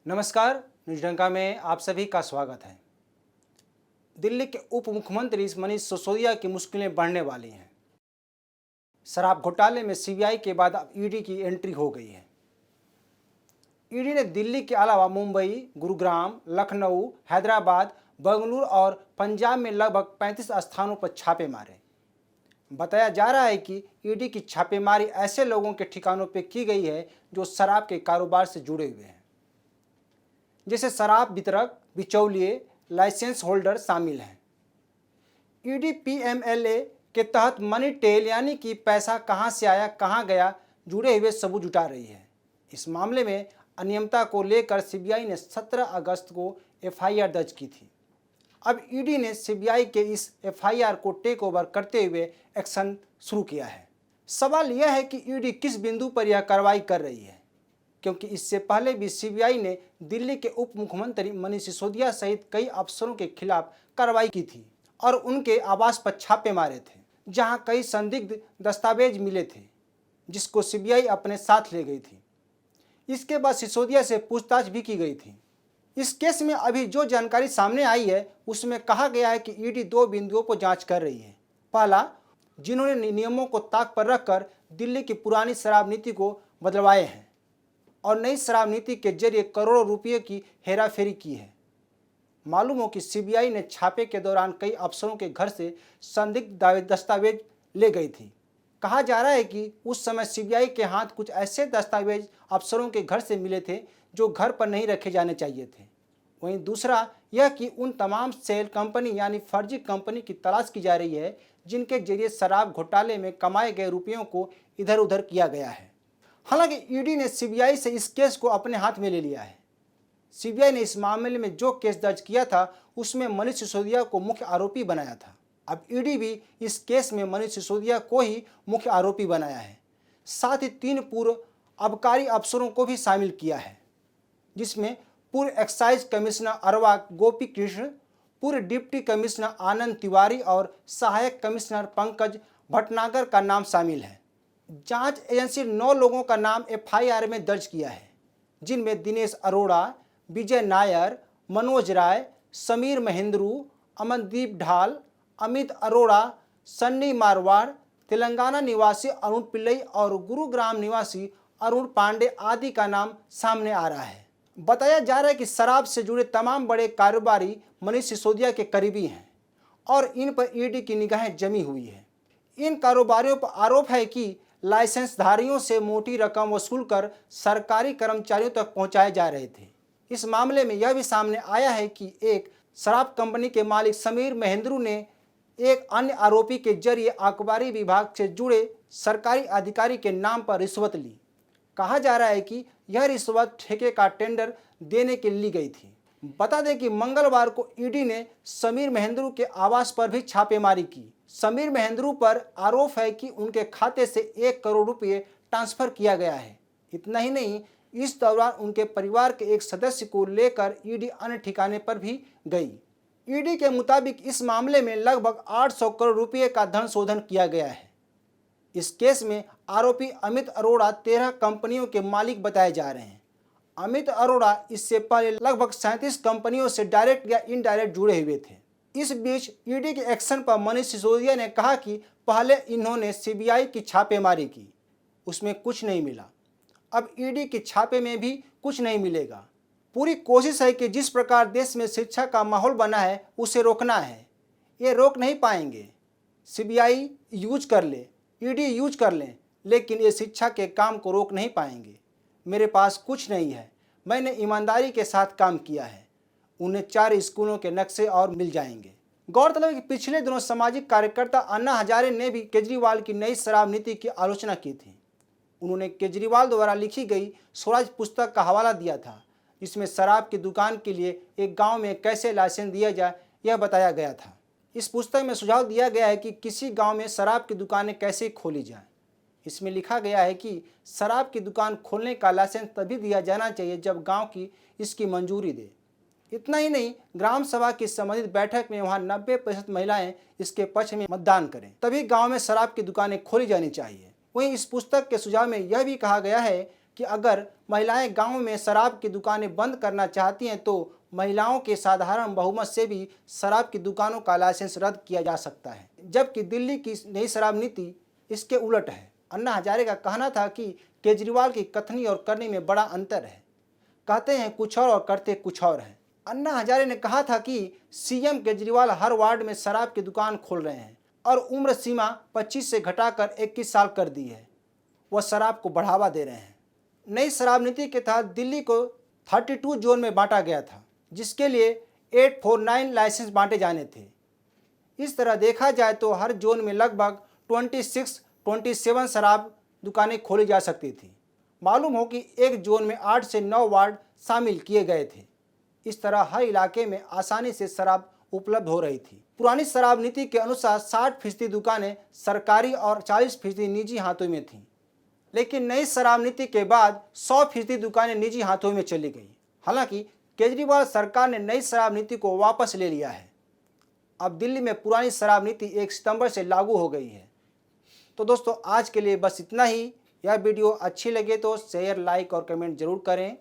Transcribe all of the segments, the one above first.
नमस्कार, न्यूज डंका में आप सभी का स्वागत है। दिल्ली के उप मुख्यमंत्री मनीष सिसोदिया की मुश्किलें बढ़ने वाली हैं। शराब घोटाले में सीबीआई के बाद अब ईडी की एंट्री हो गई है। ईडी ने दिल्ली के अलावा मुंबई, गुरुग्राम, लखनऊ, हैदराबाद, बेंगलुरु और पंजाब में लगभग 35 स्थानों पर छापे मारे। बताया जा रहा है कि ईडी की छापेमारी ऐसे लोगों के ठिकानों पर की गई है जो शराब के कारोबार से जुड़े हुए हैं, जैसे शराब वितरक, बिचौलिए, लाइसेंस होल्डर शामिल हैं। ईडी पीएमएलए के तहत मनी टेल यानी कि पैसा कहां से आया कहां गया जुड़े हुए सबूत जुटा रही है। इस मामले में अनियमितता को लेकर सीबीआई ने 17 अगस्त को एफआईआर दर्ज की थी। अब ईडी ने सीबीआई के इस एफआईआर को टेक ओवर करते हुए एक्शन शुरू किया है। सवाल यह है कि ईडी किस बिंदु पर यह कार्रवाई कर रही है, क्योंकि इससे पहले भी सीबीआई ने दिल्ली के उप मुख्यमंत्री मनीष सिसोदिया सहित कई अफसरों के खिलाफ कार्रवाई की थी और उनके आवास पर छापे मारे थे, जहां कई संदिग्ध दस्तावेज मिले थे, जिसको सीबीआई अपने साथ ले गई थी। इसके बाद सिसोदिया से पूछताछ भी की गई थी। इस केस में अभी जो जानकारी सामने आई है उसमें कहा गया है कि ईडी 2 बिंदुओं पर जांच कर रही है। पहला, जिन्होंने नियमों को ताक पर रखकर दिल्ली की पुरानी शराब नीति को बदलवाए हैं और नई शराब नीति के जरिए करोड़ों रुपये की हेराफेरी की है। मालूम हो कि सीबीआई ने छापे के दौरान कई अफसरों के घर से संदिग्ध दस्तावेज ले गई थी। कहा जा रहा है कि उस समय सीबीआई के हाथ कुछ ऐसे दस्तावेज अफसरों के घर से मिले थे जो घर पर नहीं रखे जाने चाहिए थे। वहीं दूसरा यह कि उन तमाम सेल कंपनी यानी फर्जी कंपनी की तलाश की जा रही है जिनके जरिए शराब घोटाले में कमाए गए रुपयों को इधर उधर किया गया है। हालांकि ईडी ने सीबीआई से इस केस को अपने हाथ में ले लिया है। सीबीआई ने इस मामले में जो केस दर्ज किया था उसमें मनीष सिसोदिया को मुख्य आरोपी बनाया था। अब ईडी भी इस केस में मनीष सिसोदिया को ही मुख्य आरोपी बनाया है। साथ ही 3 पूर्व आबकारी अफसरों को भी शामिल किया है, जिसमें पूर्व एक्साइज कमिश्नर अरवा गोपी कृष्ण, पूर्व डिप्टी कमिश्नर आनंद तिवारी और सहायक कमिश्नर पंकज भटनागर का नाम शामिल है। जांच एजेंसी 9 लोगों का नाम एफआईआर में दर्ज किया है, जिनमें दिनेश अरोड़ा, विजय नायर, मनोज राय, समीर महेंद्रू, अमनदीप ढाल, अमित अरोड़ा, सन्नी मारवाड़, तेलंगाना निवासी अरुण पिल्लई और गुरुग्राम निवासी अरुण पांडे आदि का नाम सामने आ रहा है। बताया जा रहा है कि शराब से जुड़े तमाम बड़े कारोबारी मनीष सिसोदिया के करीबी हैं और इन पर ईडी की निगाहें जमी हुई है। इन कारोबारियों पर आरोप है कि लाइसेंसधारियों से मोटी रकम वसूल कर सरकारी कर्मचारियों तक पहुंचाए जा रहे थे। इस मामले में यह भी सामने आया है कि एक शराब कंपनी के मालिक समीर महेंद्रू ने एक अन्य आरोपी के जरिए आबकारी विभाग से जुड़े सरकारी अधिकारी के नाम पर रिश्वत ली। कहा जा रहा है कि यह रिश्वत ठेके का टेंडर देने के लिए ली गई थी। बता दें कि मंगलवार को ईडी ने समीर महेंद्रू के आवास पर भी छापेमारी की। समीर महेंद्रू पर आरोप है कि उनके खाते से 1 करोड़ रुपये ट्रांसफर किया गया है। इतना ही नहीं, इस दौरान उनके परिवार के एक सदस्य को लेकर ईडी अन्य ठिकाने पर भी गई। ईडी के मुताबिक इस मामले में लगभग 800 करोड़ रुपये का धन शोधन किया गया है। इस केस में आरोपी अमित अरोड़ा 13 कंपनियों के मालिक बताए जा रहे हैं। अमित अरोड़ा इससे पहले लगभग 37 कंपनियों से डायरेक्ट या इनडायरेक्ट जुड़े हुए थे। इस बीच ईडी के एक्शन पर मनीष सिसोदिया ने कहा कि पहले इन्होंने सीबीआई की छापेमारी की, उसमें कुछ नहीं मिला। अब ईडी के छापे में भी कुछ नहीं मिलेगा। पूरी कोशिश है कि जिस प्रकार देश में शिक्षा का माहौल बना है उसे रोकना है। ये रोक नहीं पाएंगे। सीबीआई यूज कर ले, ईडी यूज कर लें, लेकिन ये शिक्षा के काम को रोक नहीं पाएंगे। मेरे पास कुछ नहीं है, मैंने ईमानदारी के साथ काम किया है। उन्हें 4 स्कूलों के नक्शे और मिल जाएंगे। गौरतलब है कि पिछले दिनों सामाजिक कार्यकर्ता अन्ना हजारे ने भी केजरीवाल की नई शराब नीति की आलोचना की थी। उन्होंने केजरीवाल द्वारा लिखी गई स्वराज पुस्तक का हवाला दिया था, जिसमें शराब की दुकान के लिए एक गांव में कैसे लाइसेंस दिया जाए यह बताया गया था। इस पुस्तक में सुझाव दिया गया है कि किसी गांव में शराब की दुकानें कैसे खोली जाएं। इसमें लिखा गया है कि शराब की दुकान खोलने का लाइसेंस तभी दिया जाना चाहिए जब गांव की इसकी मंजूरी दे। इतना ही नहीं, ग्राम सभा की संबंधित बैठक में वहां 90% महिलाएं इसके पक्ष में मतदान करें, तभी गांव में शराब की दुकानें खोली जानी चाहिए। वहीं इस पुस्तक के सुझाव में यह भी कहा गया है कि अगर महिलाएं गांव में शराब की दुकानें बंद करना चाहती हैं तो महिलाओं के साधारण बहुमत से भी शराब की दुकानों का लाइसेंस रद्द किया जा सकता है, जबकि दिल्ली की नई शराब नीति इसके उलट है। अन्ना हजारे का कहना था कि केजरीवाल की कथनी और करनी में बड़ा अंतर है। कहते हैं कुछ और करते कुछ और हैं। अन्ना हजारे ने कहा था कि सीएम केजरीवाल हर वार्ड में शराब की दुकान खोल रहे हैं और उम्र सीमा 25 से घटाकर 21 साल कर दी है। वह शराब को बढ़ावा दे रहे हैं। नई शराब नीति के तहत दिल्ली को 32 जोन में बांटा गया था, जिसके लिए 849 लाइसेंस बांटे जाने थे। इस तरह देखा जाए तो हर जोन में लगभग 27 शराब दुकानें खोली जा सकती थी। मालूम हो कि एक जोन में 8 से 9 वार्ड शामिल किए गए थे। इस तरह हर इलाके में आसानी से शराब उपलब्ध हो रही थी। पुरानी शराब नीति के अनुसार 60% दुकानें सरकारी और 40% निजी हाथों में थीं, लेकिन नई शराब नीति के बाद 100% दुकानें निजी हाथों में चली गई। हालांकि केजरीवाल सरकार ने नई शराब नीति को वापस ले लिया है। अब दिल्ली में पुरानी शराब नीति 1 सितंबर से लागू हो गई है। तो दोस्तों, आज के लिए बस इतना ही। यह वीडियो अच्छी लगे तो शेयर, लाइक और कमेंट जरूर करें।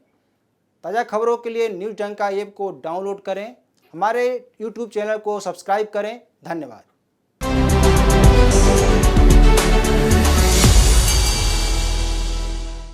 ताज़ा खबरों के लिए न्यूज़ डंका ऐप को डाउनलोड करें। हमारे YouTube चैनल को सब्सक्राइब करें। धन्यवाद।